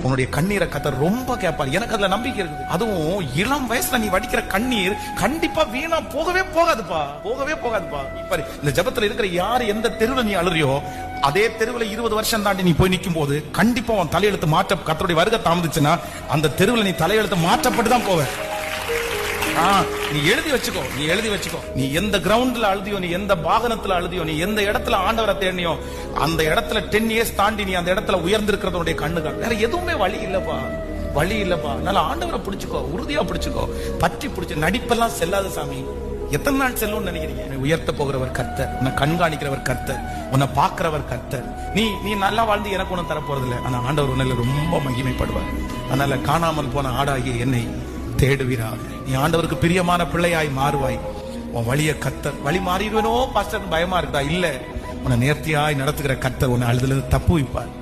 உன்னுடைய கண்ணீரை கத்தர் ரொம்ப கேட்பார். எனக்கு அதுல நம்பிக்கை இருக்குது. அதுவும் இளம் வயசுல நீ வடிக்கிற கண்ணீர் கண்டிப்பா வீணா போகவே போகாதுப்பா, போகவே போகாதுப்பா. இப்ப இந்த ஜெபத்துல இருக்கிற யாரு எந்த தெருவில் நீ அழுறியோ அதே தெருவில் 20 வருஷம் தாண்டி நீ போய் நிக்கும் போது கண்டிப்பா உன் தலையெழுத்து மாற்ற கத்தருடைய வருகை தாமதிச்சுன்னா அந்த தெருவில் நீ தலையெழுத்து மாற்றப்பட்டு தான் போவ. நீ எழுதி வச்சுக்கோ, நீ எழுதி வச்சுக்கோ. நீ எந்த கிரவுண்ட்ல அழுதியோ, நீ எந்த வாகனத்துல அழுதியோ, நீ எந்த இடத்துல ஆண்டவரை தேடினியோ அந்த இடத்துல 10 இயர்ஸ் தாண்டி நீ அந்த இடத்துல உயர்ந்திருக்கிறதுடைய கண்ணுதான். வேற எதுவுமே வழி இல்லப்பா, வழி இல்லப்பா. அதனால ஆண்டவரை பிடிச்சுக்கோ, உறுதியா பிடிச்சுக்கோ, பற்றி பிடிச்சு. நடிப்பெல்லாம் செல்லாத சாமி. எத்தனை நாள் செல்லும்னு நினைக்கிறீங்க? உயர்த்த போகிறவர் கர்த்தர், உன்னை கண்காணிக்கிறவர் கர்த்தர், உன்னை பார்க்கிறவர் கர்த்தர். நீ நல்லா வாழ்ந்து எனக்கு ஒன்னும் தரப்போறது இல்லை. ஆனா ஆண்டவர் உன்னில ரொம்ப மகிமைப்படுவார். அதனால காணாமல் போன ஆடாகிய என்னை தேடுவீராக. நீ ஆண்டவருக்கு பிரியமான பிள்ளையாய் மாறுவாய். உன் வழிய கர்த்தர். வழி மாறிடுவேனோ பாஸ்டர் பயமா இருக்குதா? இல்ல, உன்னை நேர்த்தியாய் நடத்துகிற கர்த்தர் உன்னை அழுதுல தப்பு வைப்பார்.